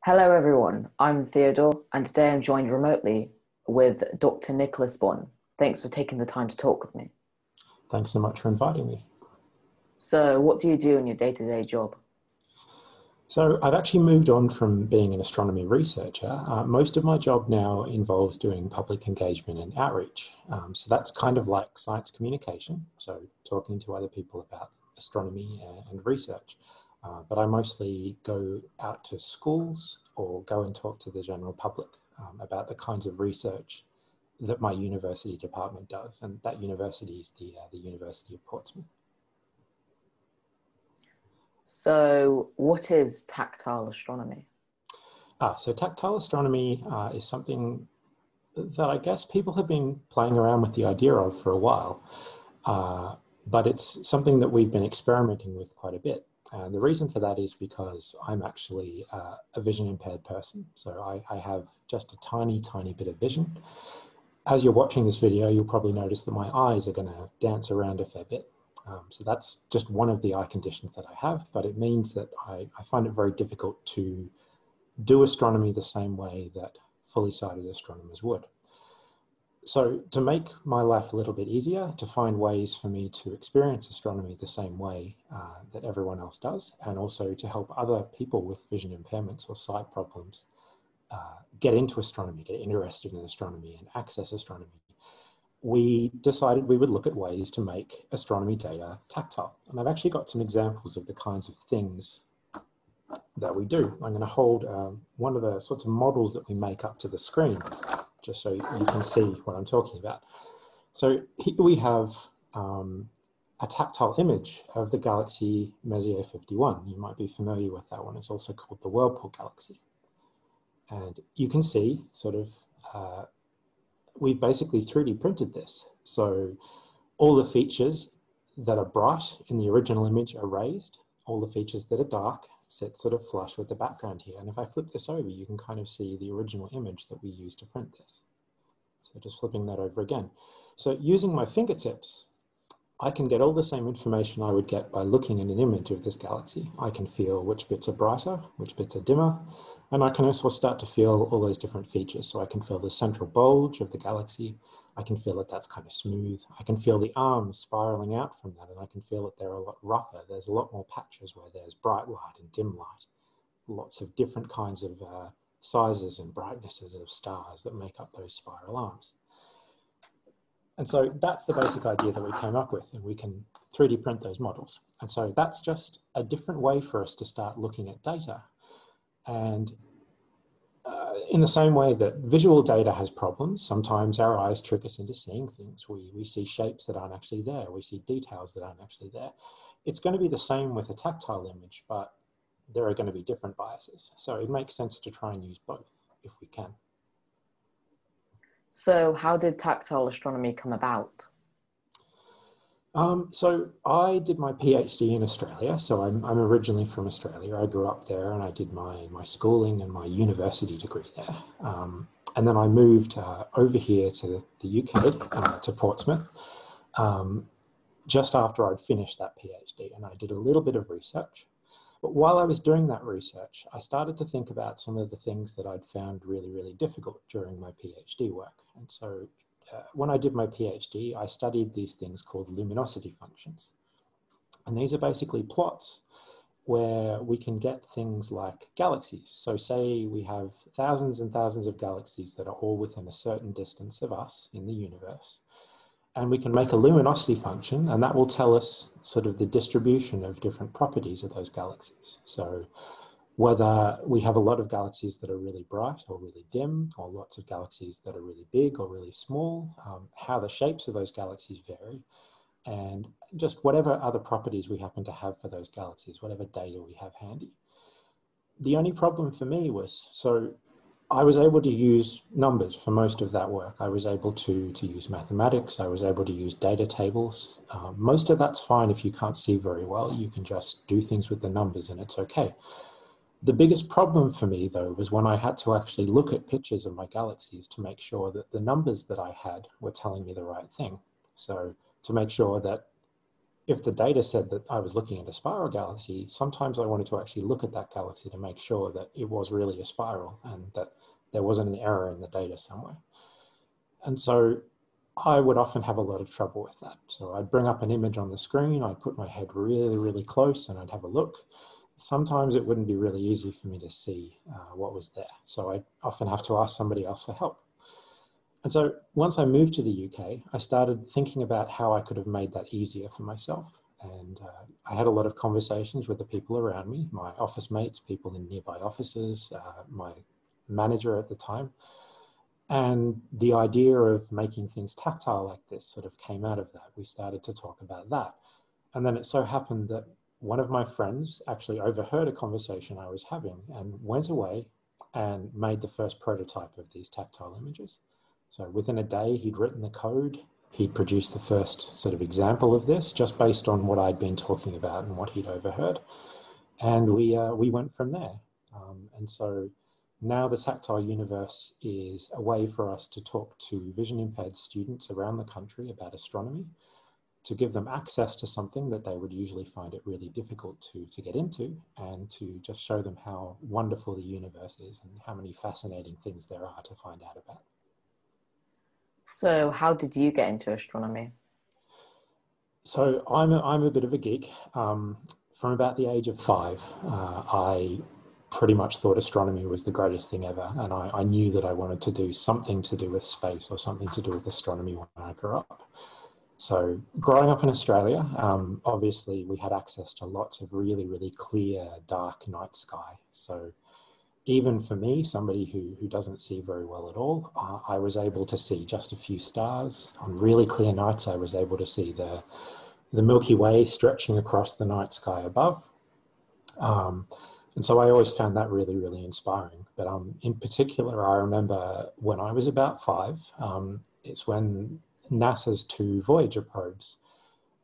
Hello, everyone. I'm Theodore, and today I'm joined remotely with Dr. Nicholas Bond. Thanks for taking the time to talk with me. Thanks so much for inviting me. So, what do you do in your day-to-day job? So I've actually moved on from being an astronomy researcher. Most of my job now involves doing public engagement and outreach. So that's kind of like science communication, so talking to other people about astronomy and research. But I mostly go out to schools or go and talk to the general public about the kinds of research that my university department does. And that university is the University of Portsmouth. So, what is tactile astronomy? So tactile astronomy is something that I guess people have been playing around with the idea of for a while, but it's something that we've been experimenting with quite a bit. And the reason for that is because I'm actually a vision impaired person. So I have just a tiny, tiny bit of vision. As you're watching this video, you'll probably notice that my eyes are going to dance around a fair bit. So that's just one of the eye conditions that I have, but it means that I find it very difficult to do astronomy the same way that fully sighted astronomers would. So to make my life a little bit easier, to find ways for me to experience astronomy the same way that everyone else does, and also to help other people with vision impairments or sight problems get into astronomy, get interested in astronomy and access astronomy, we decided we would look at ways to make astronomy data tactile. And I've actually got some examples of the kinds of things that we do. I'm going to hold one of the sorts of models that we make up to the screen, just so you can see what I'm talking about. So here we have a tactile image of the galaxy Messier 51. You might be familiar with that one. It's also called the Whirlpool Galaxy. And you can see sort of, we've basically 3D printed this. So all the features that are bright in the original image are raised. All the features that are dark sit sort of flush with the background here. And if I flip this over, you can kind of see the original image that we used to print this. So just flipping that over again. So using my fingertips, I can get all the same information I would get by looking at an image of this galaxy. I can feel which bits are brighter, which bits are dimmer, and I can also start to feel all those different features. So I can feel the central bulge of the galaxy. I can feel that that's kind of smooth. I can feel the arms spiraling out from that, and I can feel that they're a lot rougher. There's a lot more patches where there's bright light and dim light. Lots of different kinds of sizes and brightnesses of stars that make up those spiral arms. And so that's the basic idea that we came up with, and we can 3D print those models. And so that's just a different way for us to start looking at data. And in the same way that visual data has problems, sometimes our eyes trick us into seeing things. We see shapes that aren't actually there. We see details that aren't actually there. It's going to be the same with a tactile image, but there are going to be different biases. So it makes sense to try and use both if we can. So, how did tactile astronomy come about? So I did my PhD in Australia. So I'm originally from Australia. I grew up there and I did my schooling and my university degree there. And then I moved over here to the UK, to Portsmouth, just after I'd finished that PhD. And I did a little bit of research. But while I was doing that research, I started to think about some of the things that I'd found really, really difficult during my PhD work. And so when I did my PhD, I studied these things called luminosity functions. And these are basically plots where we can get things like galaxies. So say we have thousands and thousands of galaxies that are all within a certain distance of us in the universe. And we can make a luminosity function, and that will tell us sort of the distribution of different properties of those galaxies. So whether we have a lot of galaxies that are really bright or really dim, or lots of galaxies that are really big or really small, how the shapes of those galaxies vary, and just whatever other properties we happen to have for those galaxies, whatever data we have handy. The only problem for me was, so I was able to use numbers for most of that work. I was able to use mathematics. I was able to use data tables. Most of that's fine if you can't see very well. You can just do things with the numbers and it's okay. The biggest problem for me, though, was when I had to actually look at pictures of my galaxies to make sure that the numbers that I had were telling me the right thing. So to make sure that if the data said that I was looking at a spiral galaxy, sometimes I wanted to actually look at that galaxy to make sure that it was really a spiral and that there wasn't an error in the data somewhere. And so I would often have a lot of trouble with that. So I'd bring up an image on the screen, I'd put my head really, really close and I'd have a look. Sometimes it wouldn't be really easy for me to see what was there. So I'd often have to ask somebody else for help. And so once I moved to the UK, I started thinking about how I could have made that easier for myself. And I had a lot of conversations with the people around me, my office mates, people in nearby offices, my manager at the time. And the idea of making things tactile like this sort of came out of that. We started to talk about that. And then it so happened that one of my friends actually overheard a conversation I was having and went away and made the first prototype of these tactile images. So within a day, he'd written the code. He'd produced the first sort of example of this just based on what I'd been talking about and what he'd overheard. And we went from there. And so now the Tactile Universe is a way for us to talk to vision impaired students around the country about astronomy, to give them access to something that they would usually find it really difficult to get into, and to just show them how wonderful the universe is and how many fascinating things there are to find out about. So how did you get into astronomy? So I'm a bit of a geek. From about the age of 5, I pretty much thought astronomy was the greatest thing ever. And I knew that I wanted to do something to do with space or something to do with astronomy when I grew up. So growing up in Australia, obviously we had access to lots of really, really clear, dark night sky. So even for me, somebody who doesn't see very well at all, I was able to see just a few stars. On really clear nights, I was able to see the Milky Way stretching across the night sky above. And so I always found that really, really inspiring. But in particular, I remember when I was about 5, it's when NASA's 2 Voyager probes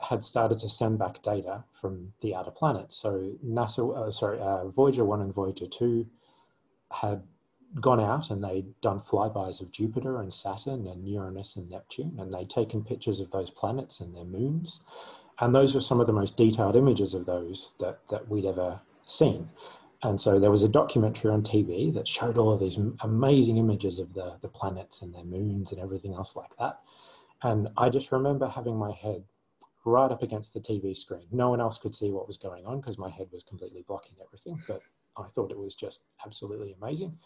had started to send back data from the outer planets. So Voyager 1 and Voyager 2 had gone out and they'd done flybys of Jupiter and Saturn and Uranus and Neptune, and they'd taken pictures of those planets and their moons. And those were some of the most detailed images of those that we'd ever seen. And so there was a documentary on TV that showed all of these amazing images of the planets and their moons and everything else like that. And I just remember having my head right up against the TV screen. No one else could see what was going on because my head was completely blocking everything, but I thought it was just absolutely amazing.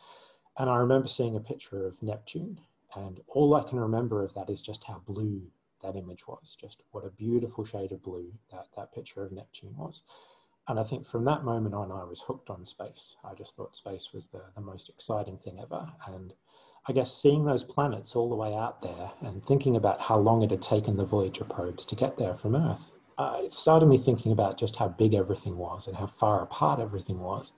And I remember seeing a picture of Neptune, and all I can remember of that is just how blue that image was, just what a beautiful shade of blue that picture of Neptune was. And I think from that moment on, I was hooked on space. I just thought space was the most exciting thing ever. And I guess seeing those planets all the way out there and thinking about how long it had taken the Voyager probes to get there from Earth, it started me thinking about just how big everything was and how far apart everything was.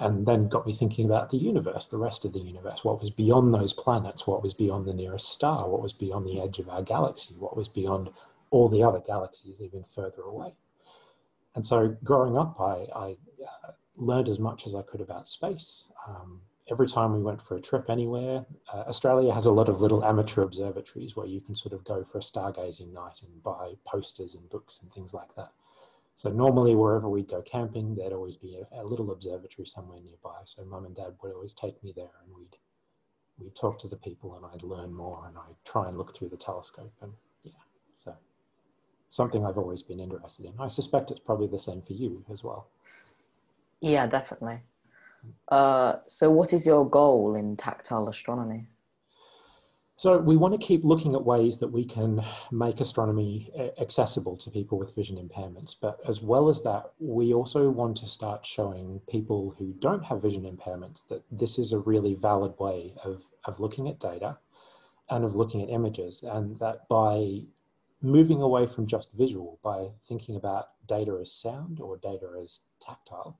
And then got me thinking about the universe, the rest of the universe, what was beyond those planets, what was beyond the nearest star, what was beyond the edge of our galaxy, what was beyond all the other galaxies even further away. And so growing up, I learned as much as I could about space. Every time we went for a trip anywhere, Australia has a lot of little amateur observatories where you can sort of go for a stargazing night and buy posters and books and things like that. So normally wherever we'd go camping, there'd always be a little observatory somewhere nearby. So Mum and Dad would always take me there, and we'd talk to the people, and I'd learn more, and I'd try and look through the telescope. And yeah, so something I've always been interested in. I suspect it's probably the same for you as well. Yeah, definitely. So what is your goal in tactile astronomy? So we want to keep looking at ways that we can make astronomy accessible to people with vision impairments. But as well as that, we also want to start showing people who don't have vision impairments that this is a really valid way of looking at data and of looking at images, and that by moving away from just visual, by thinking about data as sound or data as tactile,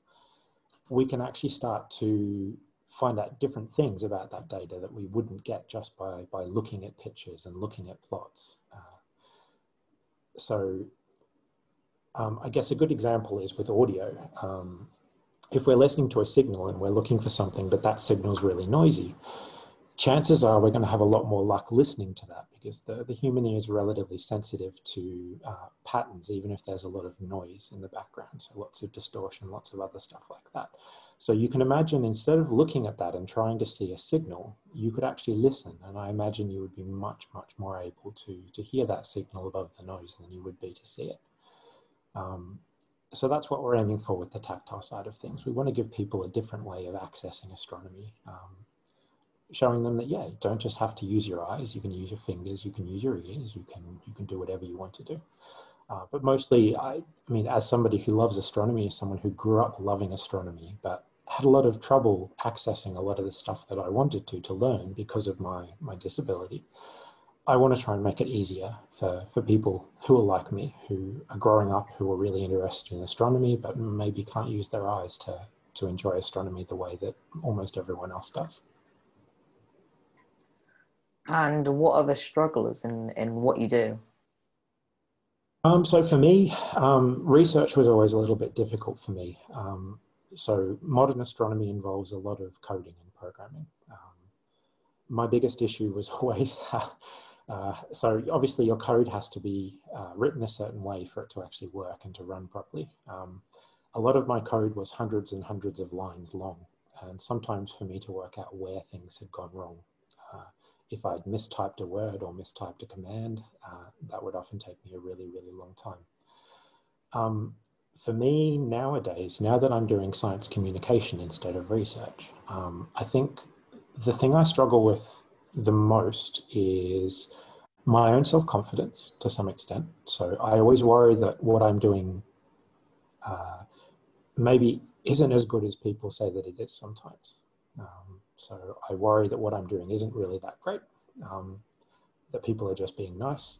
we can actually start to find out different things about that data that we wouldn't get just by looking at pictures and looking at plots. I guess a good example is with audio. If we're listening to a signal and we're looking for something, but that signal is really noisy, chances are we're going to have a lot more luck listening to that, because the human ear is relatively sensitive to patterns, even if there's a lot of noise in the background. So lots of distortion, lots of other stuff like that. So you can imagine, instead of looking at that and trying to see a signal, you could actually listen. And I imagine you would be much, much more able to hear that signal above the noise than you would be to see it. So that's what we're aiming for with the tactile side of things. We want to give people a different way of accessing astronomy, showing them that, yeah, you don't just have to use your eyes, you can use your fingers, you can use your ears, you can do whatever you want to do. But mostly, I mean, as somebody who loves astronomy, as someone who grew up loving astronomy, but had a lot of trouble accessing a lot of the stuff that I wanted to learn because of my disability, I want to try and make it easier for people who are like me, who are growing up, who are really interested in astronomy, but maybe can't use their eyes to enjoy astronomy the way that almost everyone else does. And what are the struggles in what you do? So for me, research was always a little bit difficult for me. So modern astronomy involves a lot of coding and programming. My biggest issue was always, so obviously your code has to be written a certain way for it to actually work and to run properly. A lot of my code was hundreds and hundreds of lines long, and sometimes for me to work out where things had gone wrong, if I'd mistyped a word or mistyped a command, that would often take me a really, really long time. For me nowadays, now that I'm doing science communication instead of research, I think the thing I struggle with the most is my own self-confidence to some extent. So I always worry that what I'm doing maybe isn't as good as people say that it is sometimes. So I worry that what I'm doing isn't really that great, that people are just being nice.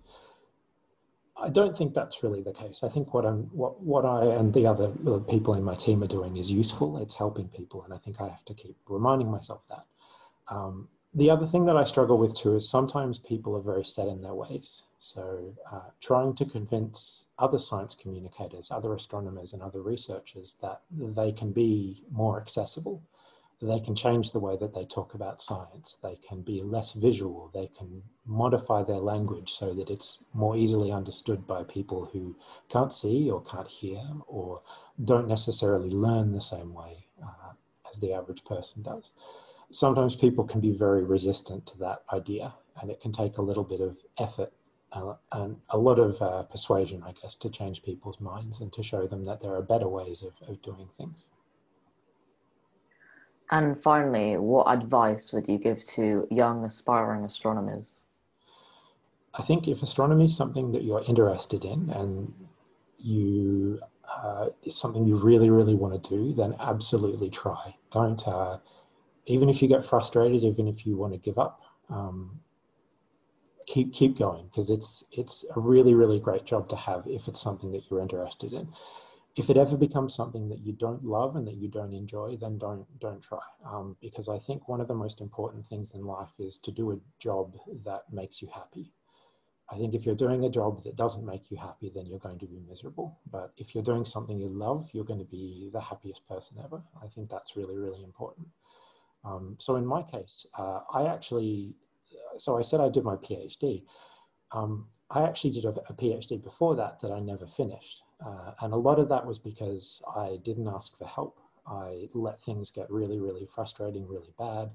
I don't think that's really the case. I think what I and the other people in my team are doing is useful. It's helping people, and I think I have to keep reminding myself that. The other thing that I struggle with too is sometimes people are very set in their ways. So trying to convince other science communicators, other astronomers and other researchers that they can be more accessible. They can change the way that they talk about science. They can be less visual. They can modify their language so that it's more easily understood by people who can't see or can't hear or don't necessarily learn the same way as the average person does. Sometimes people can be very resistant to that idea, and it can take a little bit of effort and a lot of persuasion, I guess, to change people's minds and to show them that there are better ways of doing things. And finally, what advice would you give to young aspiring astronomers? I think if astronomy is something that you're interested in and you is something you really, really want to do, then absolutely try. Don't, even if you get frustrated, even if you want to give up, keep going, because it's a really, really great job to have if it's something that you're interested in. If it ever becomes something that you don't love and that you don't enjoy, then don't try. Because I think one of the most important things in life is to do a job that makes you happy. I think if you're doing a job that doesn't make you happy, then you're going to be miserable. But if you're doing something you love, you're going to be the happiest person ever. I think that's really, really important. So in my case, so I said I did my PhD. I actually did a PhD before that I never finished. And a lot of that was because I didn't ask for help. I let things get really, really frustrating, really bad.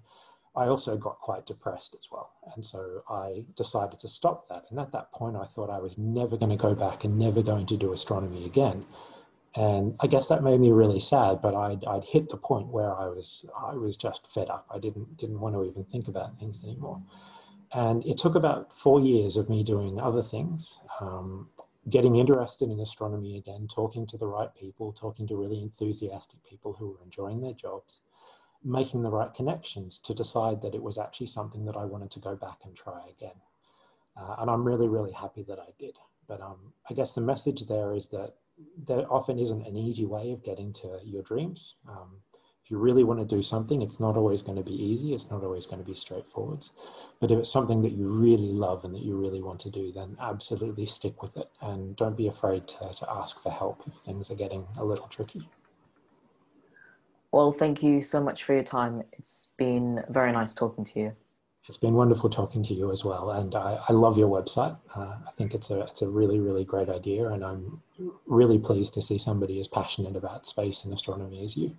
I also got quite depressed as well. And so I decided to stop that. And at that point, I thought I was never going to go back and never going to do astronomy again. And I guess that made me really sad, but I'd hit the point where I was just fed up. I didn't want to even think about things anymore. And it took about 4 years of me doing other things, getting interested in astronomy again, talking to the right people, talking to really enthusiastic people who were enjoying their jobs, making the right connections to decide that it was actually something that I wanted to go back and try again. And I'm really, really happy that I did. But I guess the message there is that there often isn't an easy way of getting to your dreams. If you really want to do something, it's not always going to be easy. It's not always going to be straightforward. But if it's something that you really love and that you really want to do, then absolutely stick with it. And don't be afraid to ask for help if things are getting a little tricky. Well, thank you so much for your time. It's been very nice talking to you. It's been wonderful talking to you as well. And I love your website. I think it's a really, really great idea. And I'm really pleased to see somebody as passionate about space and astronomy as you.